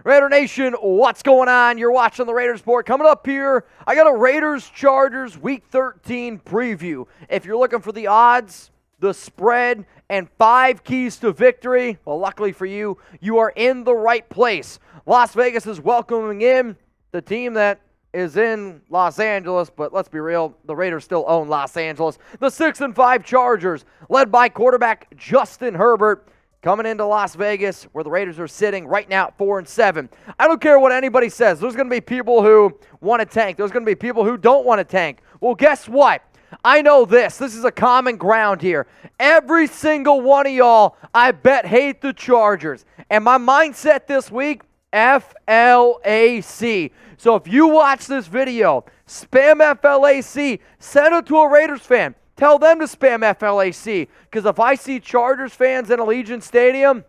Raider Nation, what's going on? You're watching the Raiders Report. Coming up here, I got a Raiders-Chargers Week 13 preview. If you're looking for the odds, the spread, and 5 keys to victory, well, luckily for you, you are in the right place. Las Vegas is welcoming in the team that is in Los Angeles, but let's be real, the Raiders still own Los Angeles. The 6-5 Chargers, led by quarterback Justin Herbert, coming into Las Vegas, where the Raiders are sitting right now at 4-7. I don't care what anybody says. There's going to be people who want to tank. There's going to be people who don't want to tank. Well, guess what? I know this. This is a common ground here. Every single one of y'all, I bet, hate the Chargers. And my mindset this week, FLAC. So if you watch this video, spam FLAC, send it to a Raiders fan. Tell them to spam FLAC, because if I see Chargers fans in Allegiant Stadium,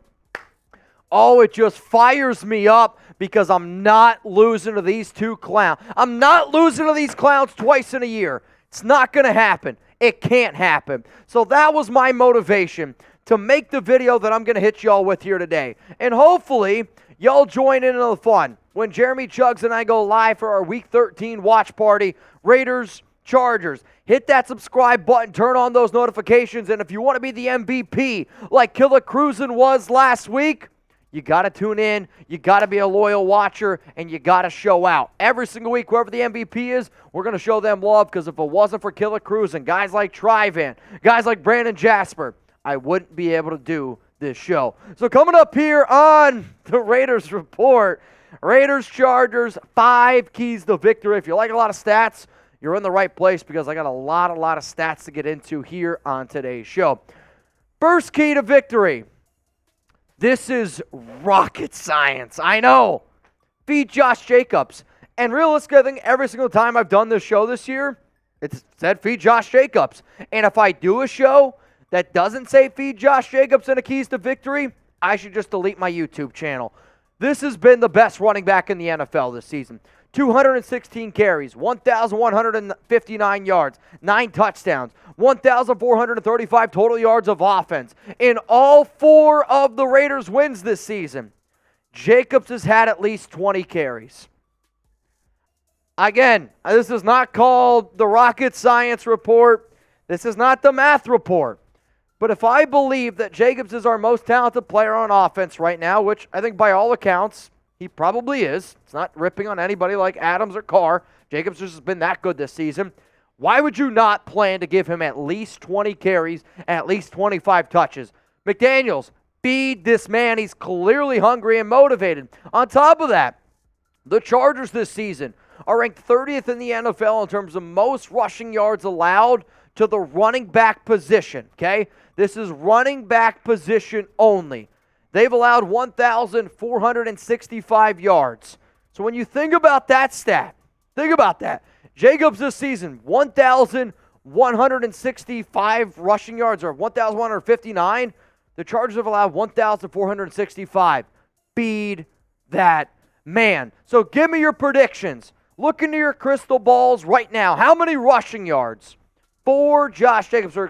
oh, it just fires me up because I'm not losing to these two clowns. I'm not losing to these clowns twice in a year. It's not going to happen. It can't happen. So that was my motivation to make the video that I'm going to hit y'all with here today. And hopefully, y'all join in on the fun when Jeremy Chuggs and I go live for our Week 13 watch party, Raiders, Chargers. Hit that subscribe button, turn on those notifications, and if you want to be the MVP like Killer Cruisin' was last week, you got to tune in, you got to be a loyal watcher, and you got to show out. Every single week, whoever the MVP is, we're going to show them love, because if it wasn't for Killer Cruisin', guys like Trivan, guys like Brandon Jasper, I wouldn't be able to do this show. So coming up here on the Raiders Report, Raiders, Chargers, 5 keys to victory. If you like a lot of stats, you're in the right place, because I got a lot of stats to get into here on today's show. First key to victory. This is rocket science. I know. Feed Josh Jacobs. And realistically, I think every single time I've done this show this year, it's said feed Josh Jacobs. And if I do a show that doesn't say feed Josh Jacobs and a keys to victory, I should just delete my YouTube channel. This has been the best running back in the NFL this season. 216 carries, 1,159 yards, 9 touchdowns, 1,435 total yards of offense. In all 4 of the Raiders' wins this season, Jacobs has had at least 20 carries. Again, this is not called the rocket science report. This is not the math report. But if I believe that Jacobs is our most talented player on offense right now, which I think by all accounts, he probably is. It's not ripping on anybody like Adams or Carr. Jacobs has been that good this season. Why would you not plan to give him at least 20 carries and at least 25 touches? McDaniels, feed this man. He's clearly hungry and motivated. On top of that, the Chargers this season are ranked 30th in the NFL in terms of most rushing yards allowed to the running back position, okay? This is running back position only. They've allowed 1,465 yards. So when you think about that stat, think about that. Jacobs this season, 1,165 rushing yards, or 1,159. The Chargers have allowed 1,465. Feed that man. So give me your predictions. Look into your crystal balls right now. How many rushing yards for Josh Jacobs, or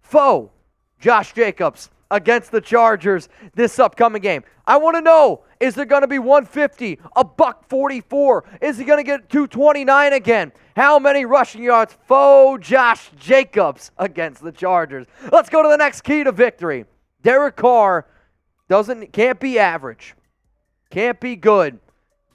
faux Josh Jacobs against the Chargers this upcoming game? I want to know, is there going to be 150, a $144? Is he going to get 229 again? How many rushing yards faux Josh Jacobs against the Chargers? Let's go to the next key to victory. Derek Carr can't be average. Can't be good.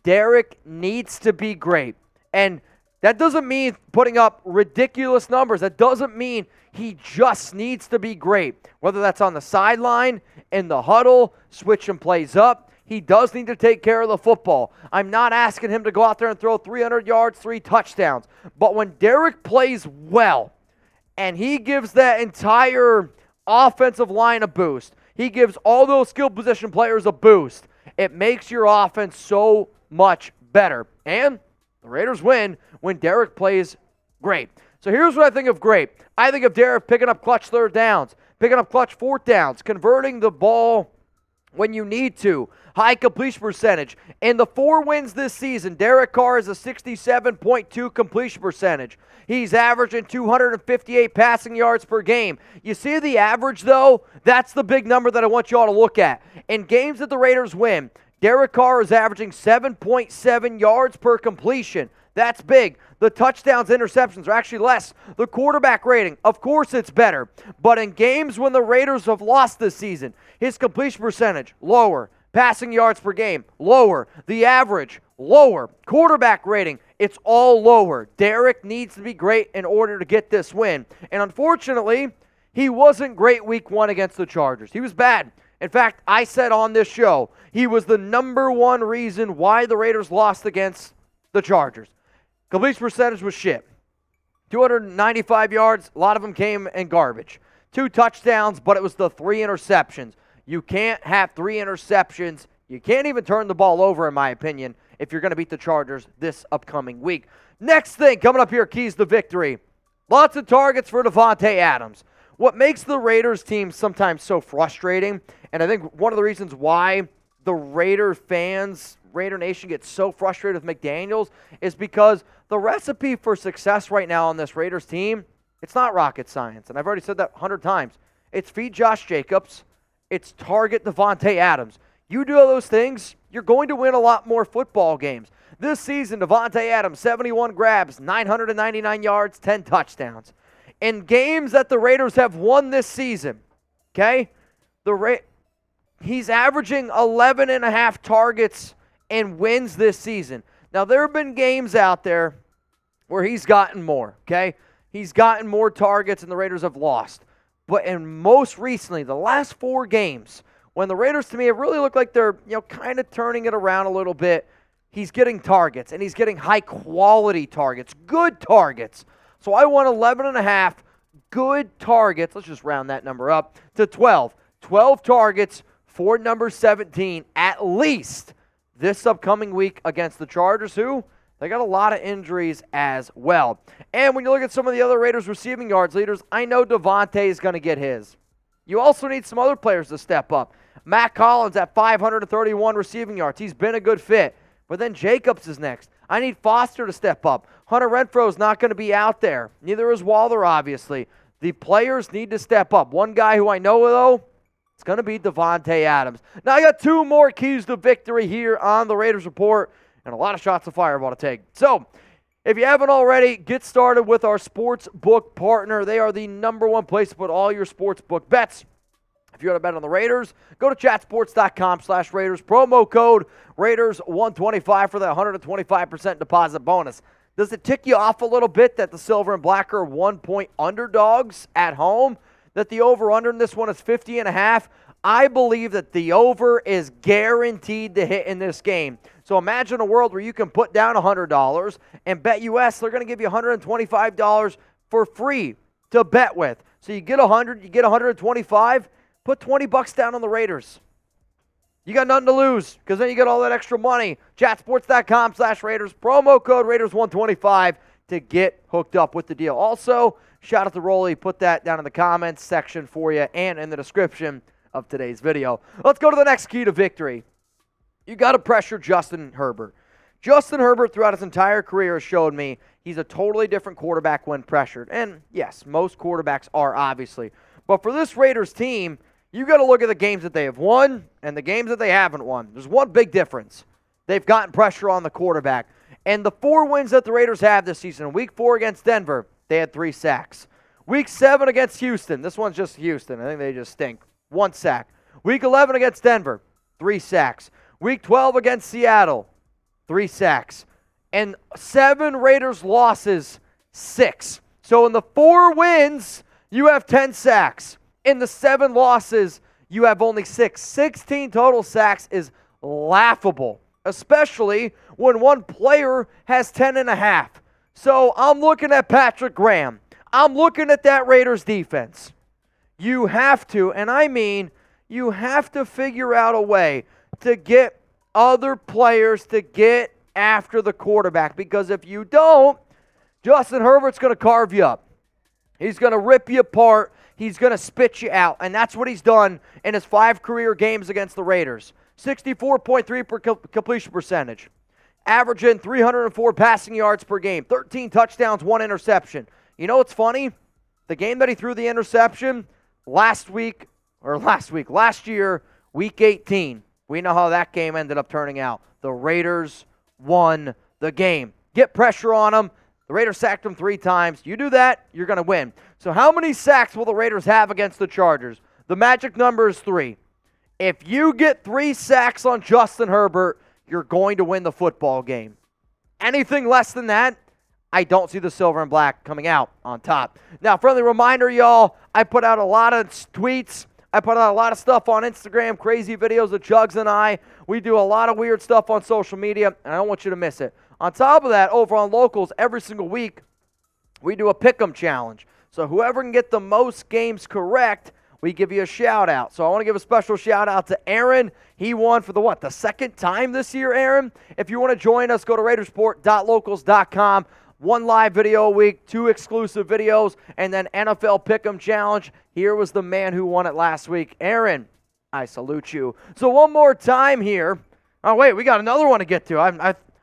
Derek needs to be great. And that doesn't mean putting up ridiculous numbers. That doesn't mean he just needs to be great. Whether that's on the sideline, in the huddle, switching plays up, he does need to take care of the football. I'm not asking him to go out there and throw 300 yards, 3 touchdowns. But when Derek plays well, and he gives that entire offensive line a boost, he gives all those skill position players a boost, it makes your offense so much better. And the Raiders win when Derek plays great. So here's what I think of great. I think of Derek picking up clutch 3rd downs, picking up clutch 4th downs, converting the ball when you need to, high completion percentage. In the 4 wins this season, Derek Carr has a 67.2 completion percentage. He's averaging 258 passing yards per game. You see the average, though? That's the big number that I want you all to look at. In games that the Raiders win, Derek Carr is averaging 7.7 yards per completion. That's big. The touchdowns, interceptions are actually less. The quarterback rating, of course it's better. But in games when the Raiders have lost this season, his completion percentage, lower. Passing yards per game, lower. The average, lower. Quarterback rating, it's all lower. Derek needs to be great in order to get this win. And unfortunately, he wasn't great week 1 against the Chargers. He was bad. In fact, I said on this show, he was the number one reason why the Raiders lost against the Chargers. Completion percentage was shit. 295 yards, a lot of them came in garbage. 2 touchdowns, but it was the 3 interceptions. You can't have 3 interceptions. You can't even turn the ball over, in my opinion, if you're going to beat the Chargers this upcoming week. Next thing, coming up here, keys to victory. Lots of targets for Davante Adams. What makes the Raiders team sometimes so frustrating, and I think one of the reasons why the Raider fans, Raider Nation gets so frustrated with McDaniels is because the recipe for success right now on this Raiders team, it's not rocket science. And I've already said that 100 times. It's feed Josh Jacobs. It's target Davante Adams. You do all those things, you're going to win a lot more football games. This season, Davante Adams, 71 grabs, 999 yards, 10 touchdowns. In games that the Raiders have won this season, okay, he's averaging 11.5 targets and wins this season. Now, there have been games out there where he's gotten more, okay? He's gotten more targets and the Raiders have lost. But in most recently, the last 4 games, when the Raiders, to me, have really looked like they're, kind of turning it around a little bit, he's getting targets, and he's getting high-quality targets, good targets. So I want 11.5 good targets. Let's just round that number up to 12. 12 targets for number 17 at least this upcoming week against the Chargers, who they got a lot of injuries as well. And when you look at some of the other Raiders receiving yards leaders, I know Davante is going to get his. You also need some other players to step up. Matt Collins at 531 receiving yards. He's been a good fit. But then Jacobs is next. I need Foster to step up. Hunter Renfrow is not going to be out there. Neither is Waller, obviously. The players need to step up. One guy who I know, though, it's going to be Davante Adams. Now, I got 2 more keys to victory here on the Raiders Report, and a lot of shots of fireball to take. So, if you haven't already, get started with our sports book partner. They are the number one place to put all your sports book bets. If you want to bet on the Raiders, go to chatsports.com/Raiders. Promo code Raiders125 for that 125% deposit bonus. Does it tick you off a little bit that the Silver and Black are 1-point underdogs at home? That the over-under in this one is 50.5? I believe that the over is guaranteed to hit in this game. So imagine a world where you can put down $100 and bet US, they're going to give you $125 for free to bet with. So you get 100, you get 125, put $20 down on the Raiders. You got nothing to lose because then you get all that extra money. Chatsports.com/Raiders. Promo code Raiders125 to get hooked up with the deal. Also, shout out to Rolly. Put that down in the comments section for you and in the description of today's video. Let's go to the next key to victory. You got to pressure Justin Herbert. Justin Herbert throughout his entire career has showed me he's a totally different quarterback when pressured. And yes, most quarterbacks are, obviously. But for this Raiders team, you got to look at the games that they have won and the games that they haven't won. There's one big difference. They've gotten pressure on the quarterback. And the 4 wins that the Raiders have this season, week 4 against Denver, they had 3 sacks. Week 7 against Houston, this one's just Houston. I think they just stink. 1 sack. Week 11 against Denver, 3 sacks. Week 12 against Seattle, 3 sacks. And 7 Raiders losses, 6. So in the 4 wins, you have 10 sacks. In the 7 losses, you have only 6. 16 total sacks is laughable, especially when one player has 10.5. So I'm looking at Patrick Graham. I'm looking at that Raiders defense. You have to, and I mean, you have to figure out a way to get other players to get after the quarterback, because if you don't, Justin Herbert's going to carve you up. He's going to rip you apart. He's going to spit you out, and that's what he's done in his 5 career games against the Raiders. 64.3% completion percentage, averaging 304 passing yards per game, 13 touchdowns, 1 interception. You know what's funny? The game that he threw the interception last year, week 18, We know how that game ended up turning out. The Raiders won the game. Get pressure on them. The Raiders sacked them 3 times. You do that, you're going to win. So how many sacks will the Raiders have against the Chargers? The magic number is 3. If you get 3 sacks on Justin Herbert, you're going to win the football game. Anything less than that, I don't see the silver and black coming out on top. Now, friendly reminder, y'all, I put out a lot of tweets. I put out a lot of stuff on Instagram, crazy videos of Jugs and I. We do a lot of weird stuff on social media, and I don't want you to miss it. On top of that, over on Locals, every single week, we do a pick'em challenge. So whoever can get the most games correct, we give you a shout-out. So I want to give a special shout-out to Aaron. He won for the second time this year, Aaron? If you want to join us, go to Raidersport.locals.com. 1 live video a week, 2 exclusive videos, and then NFL Pick'em Challenge. Here was the man who won it last week. Aaron, I salute you. So one more time here. Oh, wait, we got another one to get to.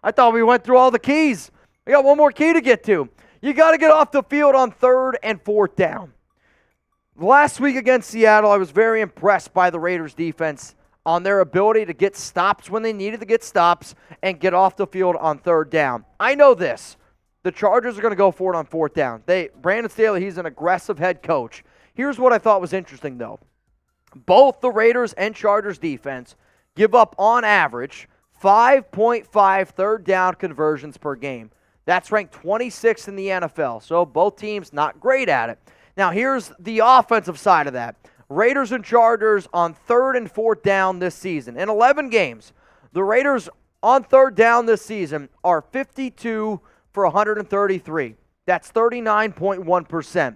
I thought we went through all the keys. We got one more key to get to. You got to get off the field on 3rd and 4th down. Last week against Seattle, I was very impressed by the Raiders' defense on their ability to get stops when they needed to get stops and get off the field on 3rd down. I know this. The Chargers are going to go for it on 4th down. Brandon Staley, he's an aggressive head coach. Here's what I thought was interesting, though. Both the Raiders and Chargers defense give up, on average, 5.5 3rd down conversions per game. That's ranked 26th in the NFL, so both teams not great at it. Now, here's the offensive side of that. Raiders and Chargers on 3rd and 4th down this season. In 11 games, the Raiders on 3rd down this season are 52 for 133. That's 39.1%.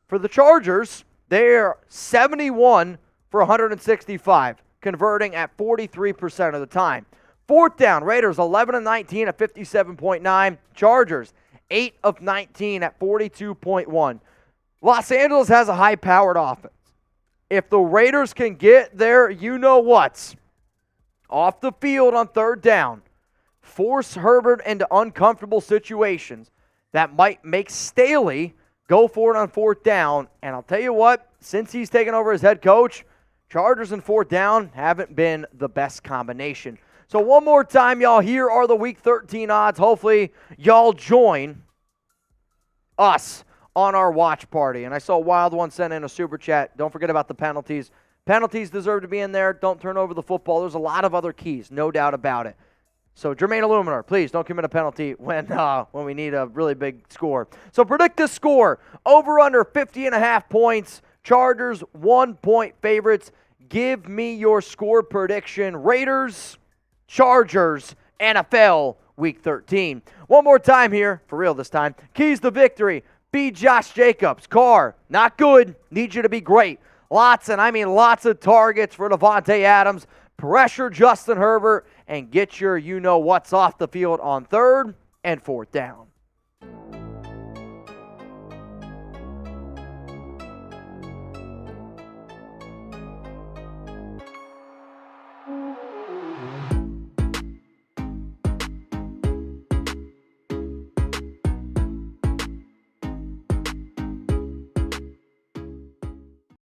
For the Chargers, they're 71 for 165, converting at 43% of the time. 4th down, Raiders 11 of 19 at 57.9. Chargers 8 of 19 at 42.1. Los Angeles has a high-powered offense. If the Raiders can get their you-know-whats off the field on 3rd down, force Herbert into uncomfortable situations, that might make Staley go for it on 4th down. And I'll tell you what, since he's taken over as head coach, Chargers and 4th down haven't been the best combination. So one more time, y'all, here are the Week 13 odds. Hopefully, y'all join us on our watch party. And I saw Wild One send in a super chat. Don't forget about the penalties. Penalties deserve to be in there. Don't turn over the football. There's a lot of other keys, no doubt about it. So Jermaine Illuminar, please don't commit a penalty when we need a really big score. So predict this score. Over under 50.5 points. Chargers 1-point favorites. Give me your score prediction. Raiders, Chargers, NFL Week 13. One more time here, for real this time. Keys to victory. Be Josh Jacobs. Carr, not good. Need you to be great. Lots of targets for Davante Adams. Pressure Justin Herbert and get your you-know-what's off the field on 3rd and 4th down.